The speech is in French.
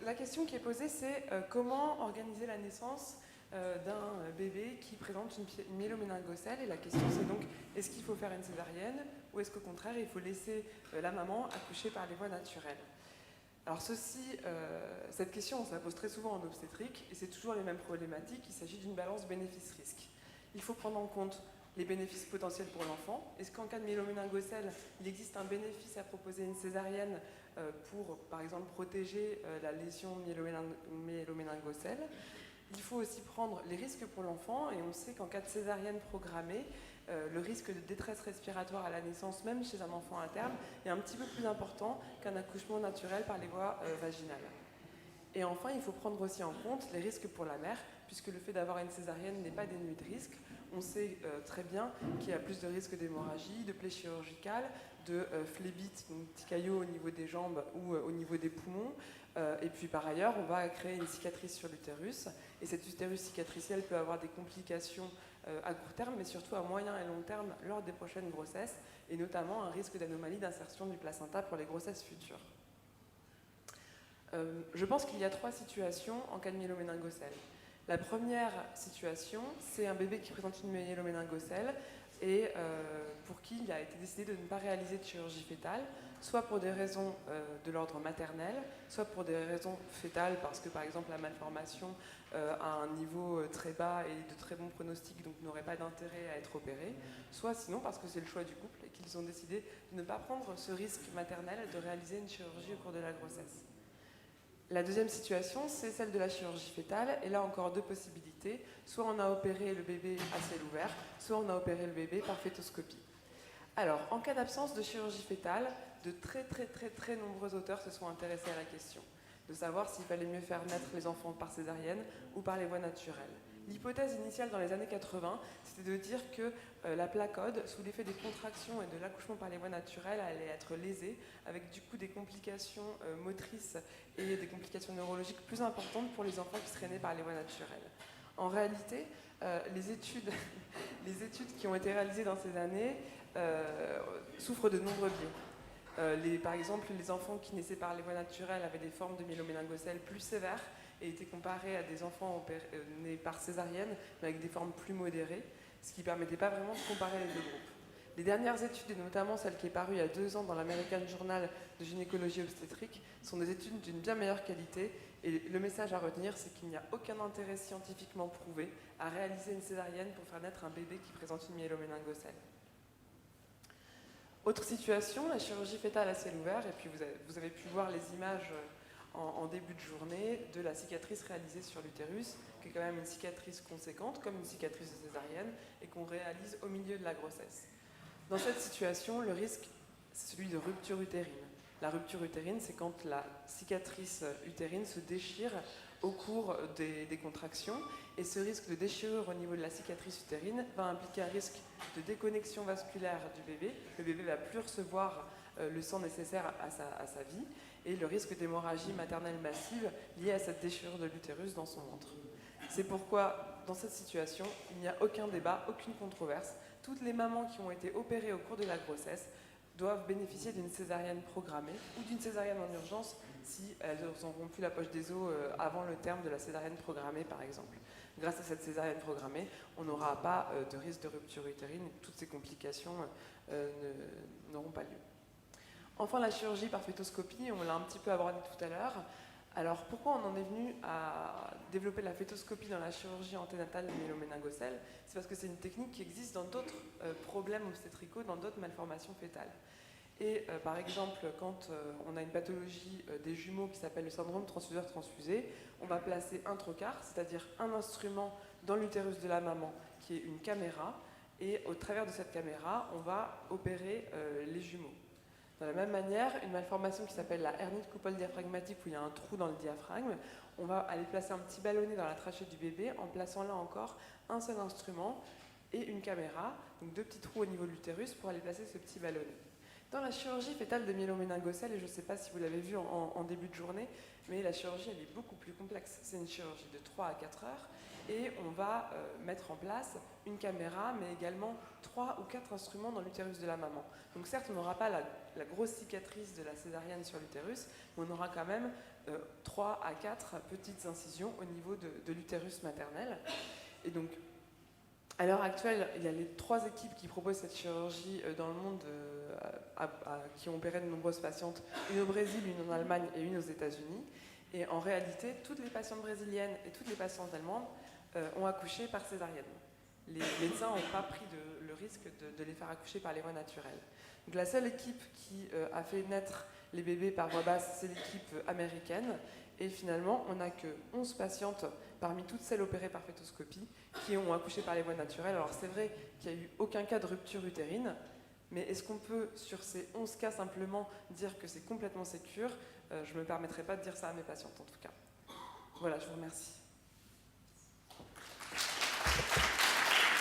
la question qui est posée, c'est comment organiser la naissance d'un bébé qui présente une myéloméningocèle. Et la question, c'est donc, est-ce qu'il faut faire une césarienne ou est-ce qu'au contraire, il faut laisser la maman accoucher par les voies naturelles? Alors cette question, on se la pose très souvent en obstétrique et c'est toujours les mêmes problématiques. Il s'agit d'une balance bénéfice-risque. Il faut prendre en compte les bénéfices potentiels pour l'enfant. Est-ce qu'en cas de myéloméningocèle, il existe un bénéfice à proposer une césarienne pour, par exemple, protéger la lésion myéloméningocèle? Il faut aussi prendre les risques pour l'enfant et on sait qu'en cas de césarienne programmée, le risque de détresse respiratoire à la naissance, même chez un enfant à terme, est un petit peu plus important qu'un accouchement naturel par les voies vaginales. Et enfin, il faut prendre aussi en compte les risques pour la mère, puisque le fait d'avoir une césarienne n'est pas dénué de risques. On sait très bien qu'il y a plus de risques d'hémorragie, de plaies chirurgicales, de phlébite, donc petits caillots au niveau des jambes ou au niveau des poumons. Et puis par ailleurs, on va créer une cicatrice sur l'utérus. Et cet utérus cicatriciel peut avoir des complications à court terme, mais surtout à moyen et long terme lors des prochaines grossesses, et notamment un risque d'anomalie d'insertion du placenta pour les grossesses futures. Je pense qu'il y a 3 situations en cas de myéloméningocèle. La première situation, c'est un bébé qui présente une myéloméningocèle et pour qui il a été décidé de ne pas réaliser de chirurgie fœtale, soit pour des raisons de l'ordre maternel, soit pour des raisons fœtales, parce que par exemple la malformation a un niveau très bas et de très bons pronostics, donc n'aurait pas d'intérêt à être opéré, soit sinon parce que c'est le choix du couple et qu'ils ont décidé de ne pas prendre ce risque maternel de réaliser une chirurgie au cours de la grossesse. La deuxième situation, c'est celle de la chirurgie fœtale, et là encore 2 possibilités. Soit on a opéré le bébé à ciel ouvert, soit on a opéré le bébé par fœtoscopie. Alors, en cas d'absence de chirurgie fœtale, de très nombreux auteurs se sont intéressés à la question, de savoir s'il fallait mieux faire naître les enfants par césarienne ou par les voies naturelles. L'hypothèse initiale dans les années 80, c'était de dire que la placode, sous l'effet des contractions et de l'accouchement par les voies naturelles, allait être lésée, avec du coup des complications motrices et des complications neurologiques plus importantes pour les enfants qui seraient nés par les voies naturelles. En réalité, les études qui ont été réalisées dans ces années souffrent de nombreux biais. Par exemple, les enfants qui naissaient par les voies naturelles avaient des formes de myéloméningocèle plus sévères et étaient comparés à des enfants nés par césarienne, mais avec des formes plus modérées, ce qui ne permettait pas vraiment de comparer les 2 groupes. Les dernières études, et notamment celle qui est parue il y a 2 ans dans l'American Journal de gynécologie obstétrique, sont des études d'une bien meilleure qualité. Et le message à retenir, c'est qu'il n'y a aucun intérêt scientifiquement prouvé à réaliser une césarienne pour faire naître un bébé qui présente une myéloméningocèle. Autre situation, la chirurgie fœtale à ciel ouvert, et puis vous avez pu voir les images en début de journée de la cicatrice réalisée sur l'utérus, qui est quand même une cicatrice conséquente, comme une cicatrice de césarienne, et qu'on réalise au milieu de la grossesse. Dans cette situation, le risque, c'est celui de rupture utérine. La rupture utérine, c'est quand la cicatrice utérine se déchire au cours des contractions, et ce risque de déchirure au niveau de la cicatrice utérine va impliquer un risque de déconnexion vasculaire du bébé. Le bébé ne va plus recevoir le sang nécessaire à sa vie, et le risque d'hémorragie maternelle massive liée à cette déchirure de l'utérus dans son ventre. C'est pourquoi, dans cette situation, il n'y a aucun débat, aucune controverse. Toutes les mamans qui ont été opérées au cours de la grossesse doivent bénéficier d'une césarienne programmée ou d'une césarienne en urgence si elles ont rompu la poche des os avant le terme de la césarienne programmée, par exemple. Grâce à cette césarienne programmée, on n'aura pas de risque de rupture utérine et toutes ces complications n'auront pas lieu. Enfin, la chirurgie par fœtoscopie, on l'a un petit peu abordé tout à l'heure. Alors, pourquoi on en est venu à développer la fœtoscopie dans la chirurgie anténatale de myéloméningocèle? C'est parce que c'est une technique qui existe dans d'autres problèmes obstétricaux, dans d'autres malformations fœtales. Et par exemple, quand on a une pathologie des jumeaux qui s'appelle le syndrome transfuseur-transfusé, on va placer un trocar, c'est-à-dire un instrument dans l'utérus de la maman qui est une caméra, et au travers de cette caméra, on va opérer les jumeaux. De la même manière, une malformation qui s'appelle la hernie de coupole diaphragmatique, où il y a un trou dans le diaphragme, on va aller placer un petit ballonnet dans la trachée du bébé en plaçant là encore un seul instrument et une caméra, donc 2 petits trous au niveau de l'utérus pour aller placer ce petit ballonnet. Dans la chirurgie fétale de myéloméningocèle, et je ne sais pas si vous l'avez vu en début de journée, mais la chirurgie elle est beaucoup plus complexe. C'est une chirurgie de 3 à 4 heures et on va mettre en place une caméra, mais également 3 ou 4 instruments dans l'utérus de la maman. Donc certes, on n'aura pas la grosse cicatrice de la césarienne sur l'utérus, mais on aura quand même 3 à 4 petites incisions au niveau de l'utérus maternel. Et donc, à l'heure actuelle, il y a les 3 équipes qui proposent cette chirurgie dans le monde, qui ont opéré de nombreuses patientes, une au Brésil, une en Allemagne et une aux États-Unis. Et en réalité, toutes les patientes brésiliennes et toutes les patientes allemandes ont accouché par césarienne. Les médecins n'ont pas pris le risque de les faire accoucher par les voies naturelles. Donc la seule équipe qui a fait naître les bébés par voie basse, c'est l'équipe américaine. Et finalement, on n'a que 11 patientes parmi toutes celles opérées par fétoscopie qui ont accouché par les voies naturelles. Alors c'est vrai qu'il n'y a eu aucun cas de rupture utérine, mais est-ce qu'on peut, sur ces 11 cas, simplement dire que c'est complètement sécure ? Je ne me permettrai pas de dire ça à mes patientes en tout cas. Voilà, je vous remercie.